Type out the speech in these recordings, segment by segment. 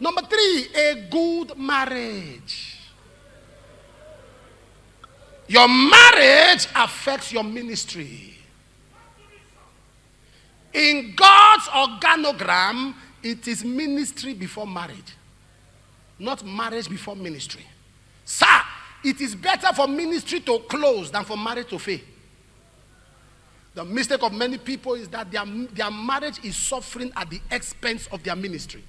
Number 3, a good marriage. Your marriage affects your ministry. In God's organogram, it is ministry before marriage, not marriage before ministry. Sir, it is better for ministry to close than for marriage to fail. The mistake of many people is that their marriage is suffering at the expense of their ministry.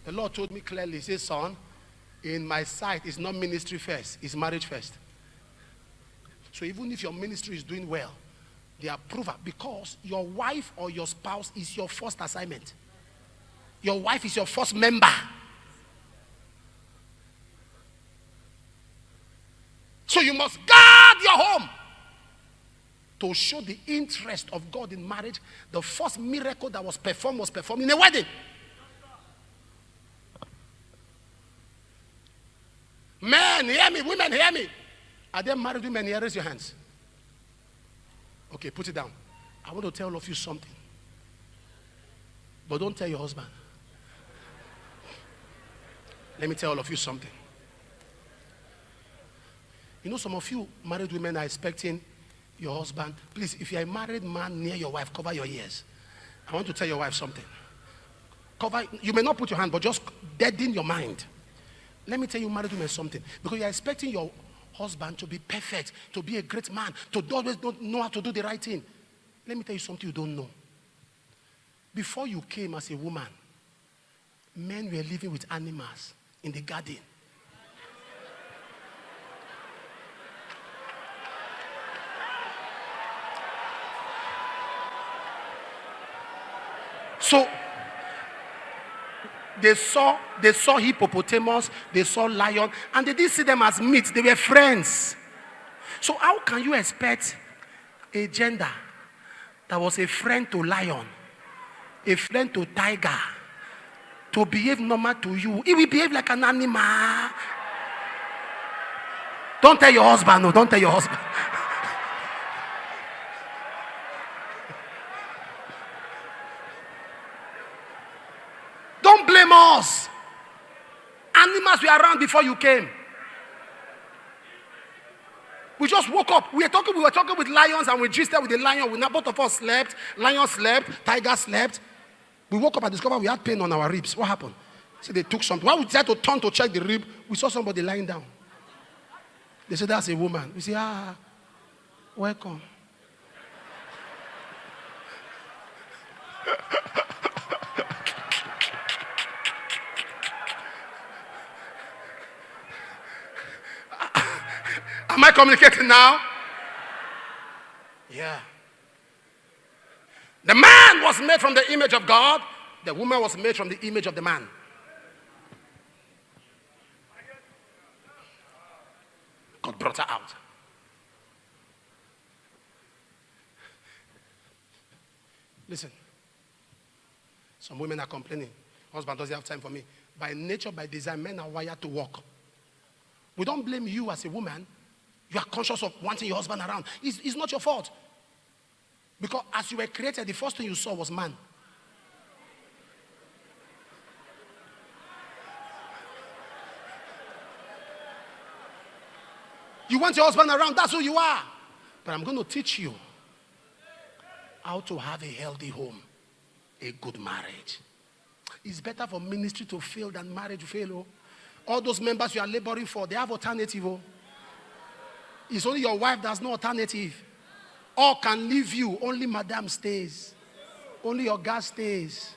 The Lord told me clearly, he says, son, in my sight, it's not ministry first, it's marriage first. So even if your ministry is doing well, they approve it because your wife or your spouse is your first assignment. Your wife is your first member. So you must guard your home. To show the interest of God in marriage, the first miracle that was performed in a wedding. Men, hear me. Women, hear me. Are there married women here? Raise your hands. Okay, put it down. I want to tell all of you something. But don't tell your husband. Let me tell all of you something. You know, some of you married women are expecting your husband. Please, if you're a married man near your wife, cover your ears. I want to tell your wife something. You may not put your hand, but just deaden your mind. Let me tell you, married women, something. Because you're expecting your husband to be perfect, to be a great man, to always know how to do the right thing. Let me tell you something you don't know. Before you came as a woman, men were living with animals in the garden. So they saw hippopotamus, they saw lion, and they didn't see them as meat. They were friends. So how can you expect a gender that was a friend to lion, a friend to tiger, to behave normal to you? He will behave like an animal. Don't tell your husband. No, don't tell your husband. Don't blame us. Animals were around before you came. We just woke up. We were talking with lions and we gisted with the lion. Both of us slept. Lion slept. Tiger slept. We woke up and discovered we had pain on our ribs. What happened? So they took something. While we tried to turn to check the rib, we saw somebody lying down. They said, that's a woman. We said, welcome. Am I communicating now? Yeah. The man was made from the image of God. The woman was made from the image of the man. God brought her out. Listen. Some women are complaining. Husband doesn't have time for me. By nature, by design, men are wired to work. We don't blame you as a woman. You are conscious of wanting your husband around. It's not your fault. Because as you were created, the first thing you saw was man. You want your husband around, that's who you are. But I'm going to teach you how to have a healthy home, a good marriage. It's better for ministry to fail than marriage to fail. Oh. All those members you are laboring for, they have alternative. Oh. It's only your wife that's no alternative. All can leave you. Only madam stays. Only your guy stays.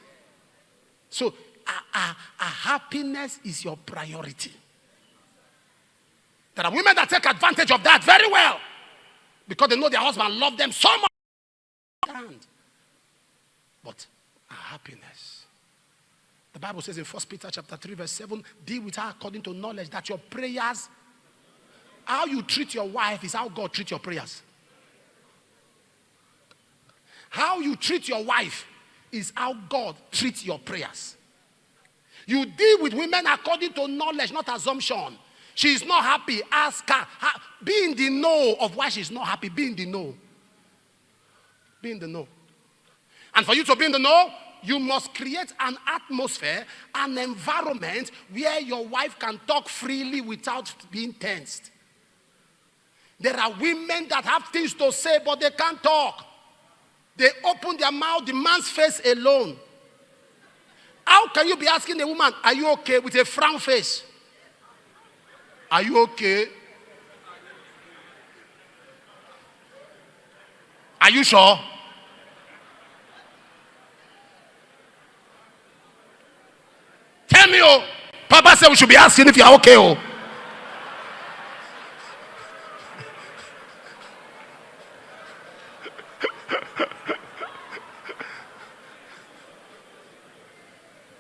So, happiness is your priority. There are women that take advantage of that very well. Because they know their husband loves them so much. But happiness. The Bible says in 1 Peter chapter 3 verse 7, deal with her according to knowledge that your prayers, how you treat your wife is how God treats your prayers. How you treat your wife is how God treats your prayers. You deal with women according to knowledge, not assumption. She is not happy, ask her. Be in the know of why she's not happy. Be in the know. Be in the know. And for you to be in the know, you must create an atmosphere, an environment where your wife can talk freely without being tensed. There are women that have things to say, but they can't talk. They open their mouth, the man's face alone. How can you be asking a woman, are you okay, with a frown face? Are you okay? Are you sure? Tell me, oh. Papa said we should be asking if you're okay, oh.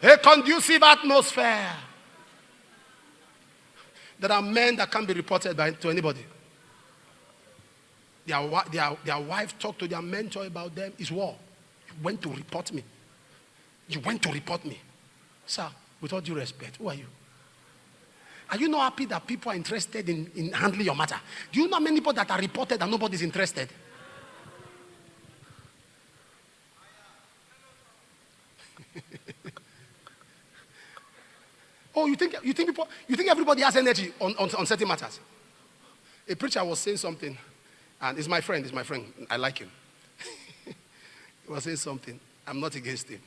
A conducive atmosphere. There are men that can't be reported to anybody. Their wife talked to their mentor about them. It's war. You went to report me. You went to report me. Sir, with all due respect, who are you? Are you not happy that people are interested in handling your matter? Do you know how many people that are reported and nobody's interested? Oh, you think everybody has energy on certain matters? A preacher was saying something, and he's my friend. I like him. He was saying something. I'm not against him.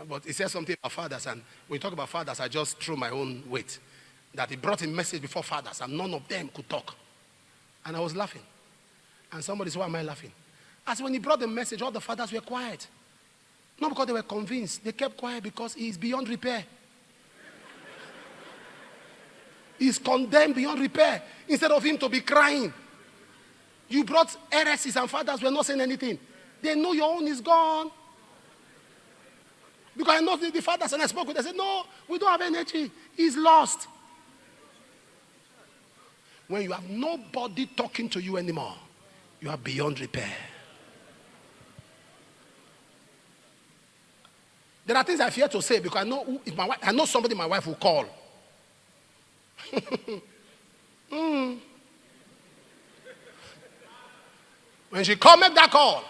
But he said something about fathers, and when we talk about fathers, I just threw my own weight. That he brought a message before fathers, and none of them could talk. And I was laughing. And somebody said, why am I laughing? As when he brought the message, all the fathers were quiet. Not because they were convinced. They kept quiet because he is beyond repair. He's condemned beyond repair. Instead of him to be crying. You brought heresies and fathers were not saying anything. They know your own is gone. Because I know the fathers, and I spoke with them, I said, no, we don't have energy. He's lost. When you have nobody talking to you anymore, you are beyond repair. There are things I fear to say because I know somebody my wife will call. When she called, make that call.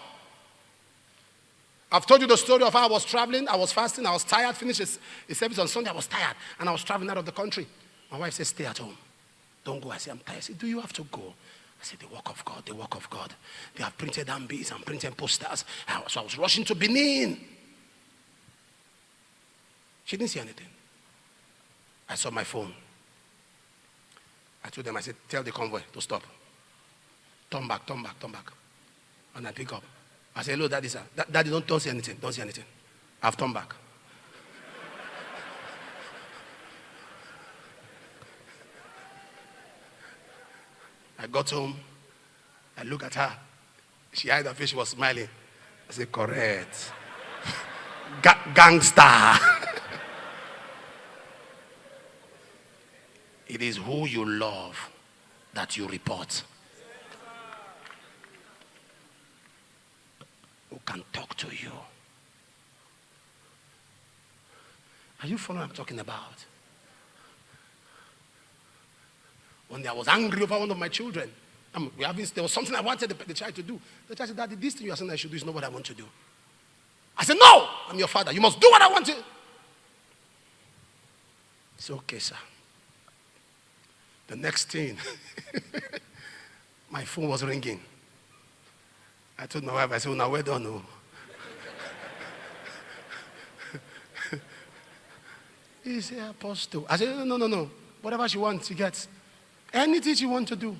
I've told you the story of how I was traveling. I was fasting. I was tired. Finished a service on Sunday. I was tired. And I was traveling out of the country. My wife said, stay at home. Don't go. I said, I'm tired. I said, do you have to go? I said, the work of God, the work of God. They have printed ambies and printed posters. So I was rushing to Benin. She didn't see anything. I saw my phone. I told them, I said, tell the convoy to stop. Turn back, turn back, turn back. And I pick up. I said, hello, Daddy, sir. Daddy, don't say anything. Don't say anything. I've turned back. I got home. I looked at her. She eyed her face. She was smiling. I said, correct. Gangster. It is who you love that you report. Who can talk to you. Are you following what I'm talking about? One day I was angry over one of my children. There was something I wanted the child to do. The child said, Daddy, this thing you are saying I should do is not what I want to do. I said, no, I'm your father. You must do what I want to. It's okay, sir. The next thing, my phone was ringing. I told my wife, I said, now we're done. Oh. He said, Apostle. I said, no. Whatever she wants, she gets. Anything she wants to do.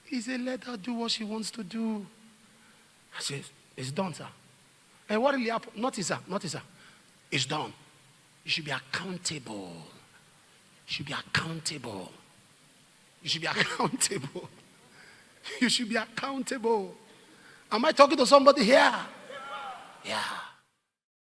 He said, let her do what she wants to do. I said, it's done, sir. And what really happened? Notice, sir. It's done. You should be accountable. You should be accountable. You should be accountable. You should be accountable. Am I talking to somebody here? Yeah.